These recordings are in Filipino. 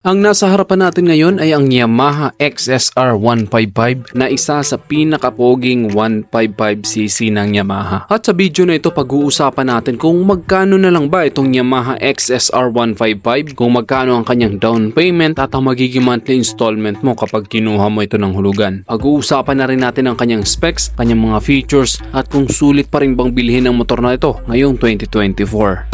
Ang nasa harapan natin ngayon ay ang Yamaha XSR 155 na isa sa pinakapoging 155cc ng Yamaha. At sa video na ito pag-uusapan natin kung magkano na lang ba itong Yamaha XSR 155, kung magkano ang kanyang down payment at ang magiging monthly installment mo kapag kinuha mo ito ng hulugan. Pag-uusapan na rin natin ang kanyang specs, kanyang mga features at kung sulit pa rin bang bilhin ang motor na ito ngayong 2024.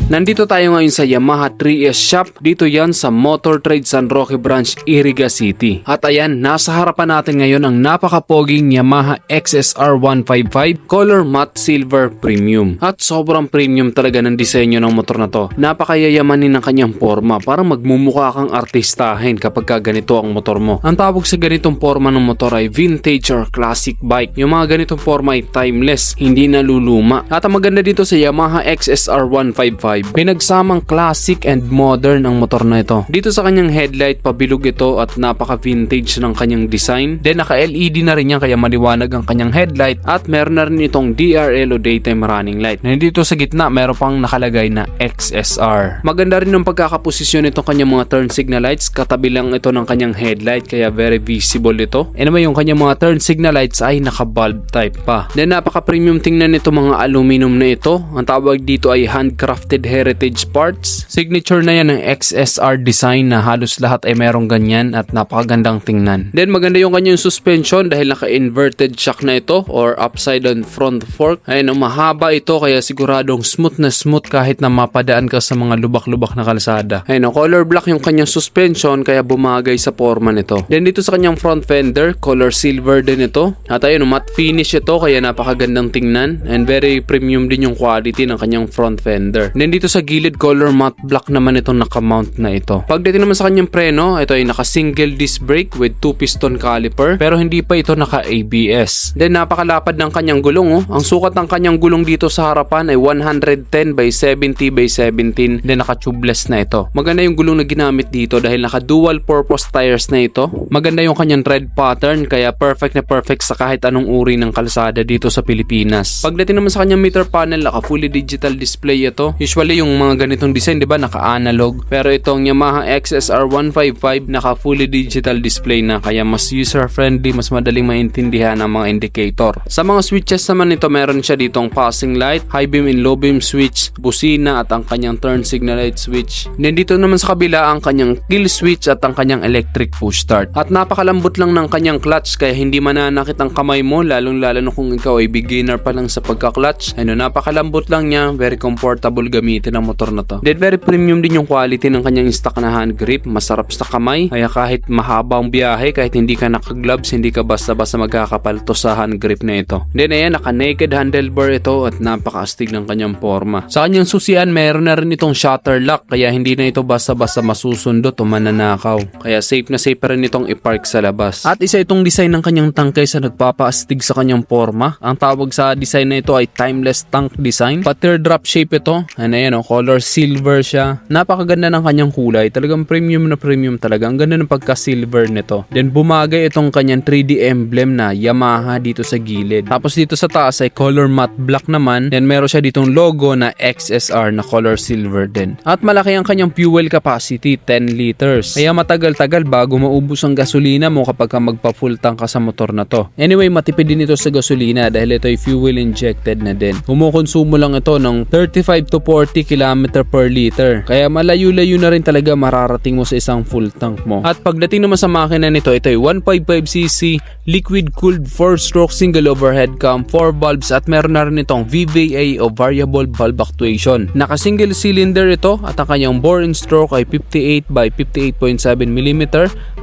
Nandito tayo ngayon sa Yamaha 3S Shop, dito yan sa Motor Trade San Roque Branch, Iriga City. At ayan, nasa harapan natin ngayon ang napakapoging Yamaha XSR 155 Color Matte Silver Premium. At sobrang premium talaga ng disenyo ng motor na to. Napakayayamanin ng kanyang forma, parang magmumukha kang artistahin kapag ganito ang motor mo. Ang tawag sa ganitong forma ng motor ay vintage or classic bike. Yung mga ganitong forma ay timeless, hindi naluluma. At ang maganda dito sa Yamaha XSR 155, pinagsamang classic and modern ang motor na ito. Dito sa kanyang headlight, pabilog ito at napaka-vintage ng kanyang design. Then naka-LED na rin yan kaya maliwanag ang kanyang headlight at meron na rin itong DRL o daytime running light. Nandito sa gitna, meron pang nakalagay na XSR. Maganda rin ang pagkakaposisyon itong kanyang mga turn signal lights. Katabi lang ito ng kanyang headlight kaya very visible ito. And naman yung kanyang mga turn signal lights ay naka-bulb type pa. Then napaka-premium tingnan nito mga aluminum na ito. Ang tawag dito ay handcrafted heritage parts. Signature na yan ng XSR design na halos lahat ay merong ganyan at napakagandang tingnan. Then maganda yung kanyang suspension dahil naka-inverted shock na ito or upside down front fork. Ayun, mahaba ito kaya siguradong smooth na smooth kahit na mapadaan ka sa mga lubak-lubak na kalsada. Ayun, color black yung kanyang suspension kaya bumagay sa forma nito. Then dito sa kanyang front fender, color silver din ito. At ayun, matte finish ito kaya napakagandang tingnan and very premium din yung quality ng kanyang front fender. Then dito sa gilid, color matte black naman itong nakamount na ito. Pagdating naman sa kanyang preno, ito ay naka single disc brake with 2 piston caliper pero hindi pa ito naka ABS. Then napakalapad ng kanyang gulong. Ang sukat ng kanyang gulong dito sa harapan ay 110 by 70 by 17. Then naka tubeless na ito. Maganda yung gulong na ginamit dito dahil naka dual purpose tires na ito. Maganda yung kanyang tread pattern kaya perfect na perfect sa kahit anong uri ng kalsada dito sa Pilipinas. Pagdating naman sa kanyang meter panel, naka fully digital display ito. Usually yung mga ganitong design, di ba, naka-analog. Pero itong Yamaha XSR 155 naka fully digital display na kaya mas user-friendly, mas madaling maintindihan ang mga indicator. Sa mga switches naman nito, meron siya ditong passing light, high beam and low beam switch, busina at ang kanyang turn signal light switch. Then dito naman sa kabila ang kanyang kill switch at ang kanyang electric push start. At napakalambot lang ng kanyang clutch kaya hindi mananakit ang kamay mo, lalong-lalo na kung ikaw ay beginner pa lang sa pagka-clutch. Ano, napakalambot lang niya, very comfortable gamitin ang motor na to. Then very premium din yung quality ng kanyang stock na hand grip, masarap sa kamay, kaya kahit mahabang biyahe, kahit hindi ka naka-gloves, hindi ka basta-basta magkakapalto sa hand grip na ito. Then ayan, naka-naked handlebar ito at napaka-astig ng kanyang forma. Sa kanyang susian, meron na rin itong shutter lock, kaya hindi na ito basta-basta masusundot o mananakaw. Kaya safe na safe pa rin itong i-park sa labas. At isa itong design ng kanyang tangkay sa nagpapa-astig sa kanyang forma. Ang tawag sa design na ito ay timeless tank design. Pa-teardrop shape ito. Ayan, color silver siya. Napakaganda ng kanyang kulay. Talagang premium na premium talaga. Ang ganda ng pagka-silver nito. Then bumagay itong kanyang 3D emblem na Yamaha dito sa gilid. Tapos dito sa taas ay color matte black naman. Then meron siya ditong logo na XSR na color silver din. At malaki ang kanyang fuel capacity, 10 liters. Kaya matagal-tagal bago maubos ang gasolina mo kapag ka magpa-full tank ka sa motor na to. Anyway, matipid din ito sa gasolina dahil ito ay fuel injected na din. Kumukonsumo lang ito ng 35 to 40 km per liter. Kaya malayo-layo na rin talaga mararating mo sa isang full tank mo. At pagdating naman sa makina nito, ito ay 155cc liquid cooled 4-stroke single overhead cam, 4 valves at meron na rin itong VVA o variable valve actuation. Naka single cylinder ito at ang kanyang bore and stroke ay 58 by 58.7 mm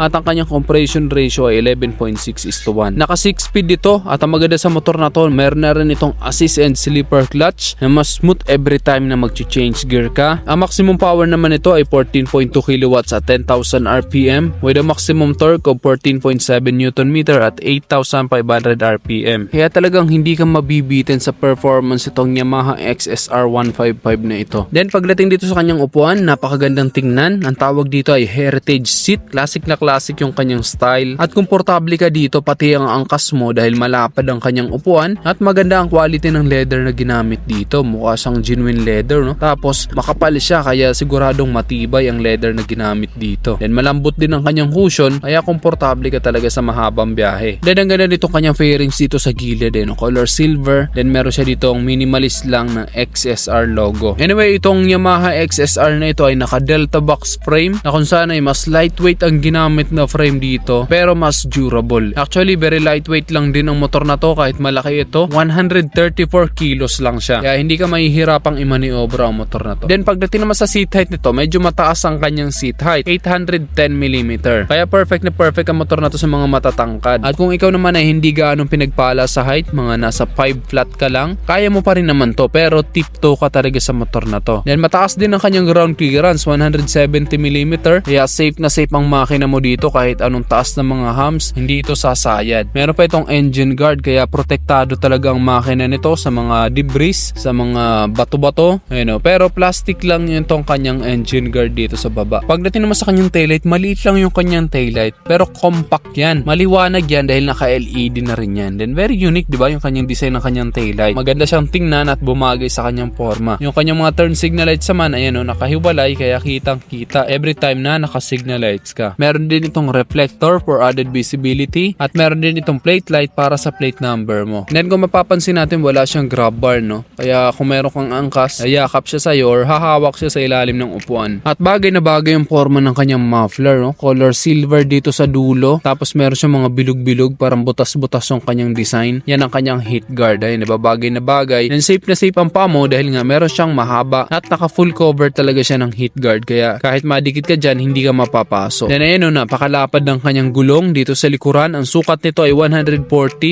at ang kanyang compression ratio ay 11.6:1. Naka 6 speed ito at ang maganda sa motor na to, meron na rin itong assist and slipper clutch na mas smooth every time na mag mag-change gear ka. Ang maximum power naman ito ay 14.2 kilowatts at 10,000 RPM with a maximum torque of 14.7 Nm at 8,500 RPM. Kaya talagang hindi ka mabibitin sa performance itong Yamaha XSR 155 na ito. Then pagdating dito sa kanyang upuan, napakagandang tingnan. Ang tawag dito ay heritage seat. Classic na classic yung kanyang style. At komportable ka dito pati ang angkas mo dahil malapad ang kanyang upuan at maganda ang quality ng leather na ginamit dito. Mukha siyang genuine leather, no? Tapos makapal siya kaya siguradong matibay ang leather na ginamit dito. Then malambot din ang kanyang cushion kaya komportable ka talaga sa mahabang biyahe. Then ang ganda nito kanyang fairings dito sa gilid, color silver. Then meron siya dito ang minimalist lang na XSR logo. Anyway, itong Yamaha XSR na ito ay naka Delta box frame na kung saan ay mas lightweight ang ginamit na frame dito pero mas durable. Actually, very lightweight lang din ang motor na to kahit malaki ito. 134 kilos lang siya. Kaya hindi ka mahihirapang imaniobra ang motor na to. Then pagdating naman sa seat height nito, medyo mataas ang kanyang seat height. 810mm. Kaya perfect na perfect ang motor na to sa mga matatangkad. At kung ikaw naman ay hindi gaanong pinagpala sa height, mga nasa 5 flat ka lang, kaya mo pa rin naman to pero tiptoe ka talaga sa motor na to. Then mataas din ang kanyang ground clearance, 170mm. Kaya safe na safe ang makina mo dito kahit anong taas ng mga humps, hindi ito sasayad. Meron pa itong engine guard kaya protektado talaga ang makina nito sa mga debris, sa mga bato-bato. Pero plastic lang yung tong kanyang engine guard dito sa baba. Pagdating naman sa kanyang taillight, maliit lang yung kanyang taillight pero compact yan. Maliwanag yan dahil naka-LED na rin yan. Then very unique, di ba, yung kanyang design ng kanyang taillight. Maganda siyang tingnan at bumagay sa kanyang forma. Yung kanyang mga turn signal lights naman, ayan nakahiwalay kaya kitang-kita every time na naka-signal lights ka. Meron din itong reflector for added visibility at meron din itong plate light para sa plate number mo. Then kung mapapansin natin, wala siyang grab bar, no? Kaya kung meron kang angkas, ayakap siya sa'yo or hahawak siya sa ilalim ng upuan. At bagay na bagay yung forma ng kanyang muffler, no? Color silver dito sa dulo. Tapos meron siyang mga bilog-bilog, parang butas-butas yung kanyang design. Yan ang kanyang heat guard. Ayun, diba? Bagay na bagay. And safe na safe ang paa mo dahil nga meron siyang mahaba at naka full cover talaga siya ng heat guard. Kaya kahit madikit ka dyan, hindi ka mapapasok. Then ayun, napakalapad ng kanyang gulong dito sa likuran. Ang sukat nito ay 140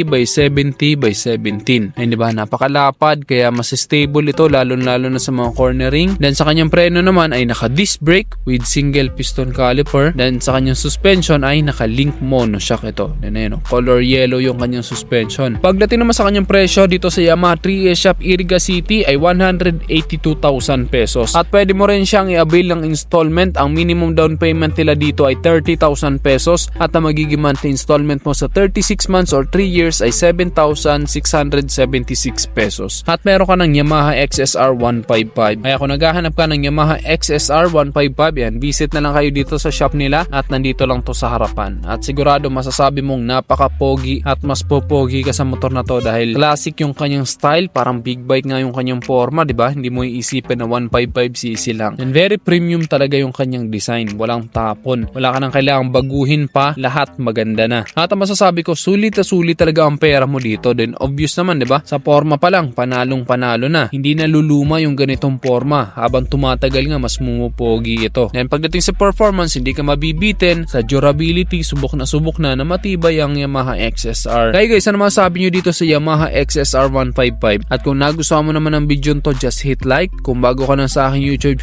by 70 by 17. Ayun, diba? Napakalapad kaya mas stable ito lalo na sa mga cornering. Then sa kanyang preno naman ay naka disc brake with single piston caliper. Then sa kanyang suspension ay naka link monoshock ito. Then ayun, color yellow yung kanyang suspension. Pagdating naman sa kanyang presyo dito sa Yamaha 3S Shop Iriga City ay 182,000 pesos. At pwede mo rin siyang i-avail ng installment. Ang minimum down payment nila dito ay 30,000 pesos at ang magiging monthly installment mo sa 36 months or 3 years ay 7,676 pesos. At meron ka ng Yamaha XSR 155. Kaya kung naghahanap ka ng Yamaha XSR 155, yan, visit na lang kayo dito sa shop nila at nandito lang to sa harapan. At sigurado masasabi mong napaka-pogi at mas popogi ka sa motor na to dahil classic yung kanyang style, parang big bike nga yung kanyang forma, di ba? Hindi mo iisipin na 155cc lang. And very premium talaga yung kanyang design. Walang tapon. Wala ka nang kailangang baguhin pa. Lahat maganda na. At ang masasabi ko, sulit na sulit talaga ang pera mo dito. Then obvious naman, di ba? Sa forma pa lang, panalong panalo na. Hindi na luluma yung ganitong forma. Habang tumatagal nga, mas mumupogi ito. And pagdating sa performance, hindi ka mabibitin. Sa durability, subok na matibay ang Yamaha XSR. Kaya guys, ano masasabi nyo dito sa Yamaha XSR 155? At kung nagustuhan mo naman ang video nito, just hit like. Kung bago ka lang sa aking YouTube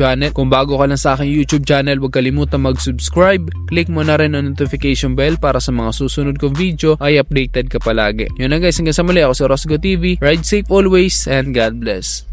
channel, huwag kalimutan mag-subscribe. Click mo na rin ang notification bell para sa mga susunod kong video ay updated ka palagi. Yun na guys, hanggang sa muli, ako si Rosgo TV. Ride safe always and God bless.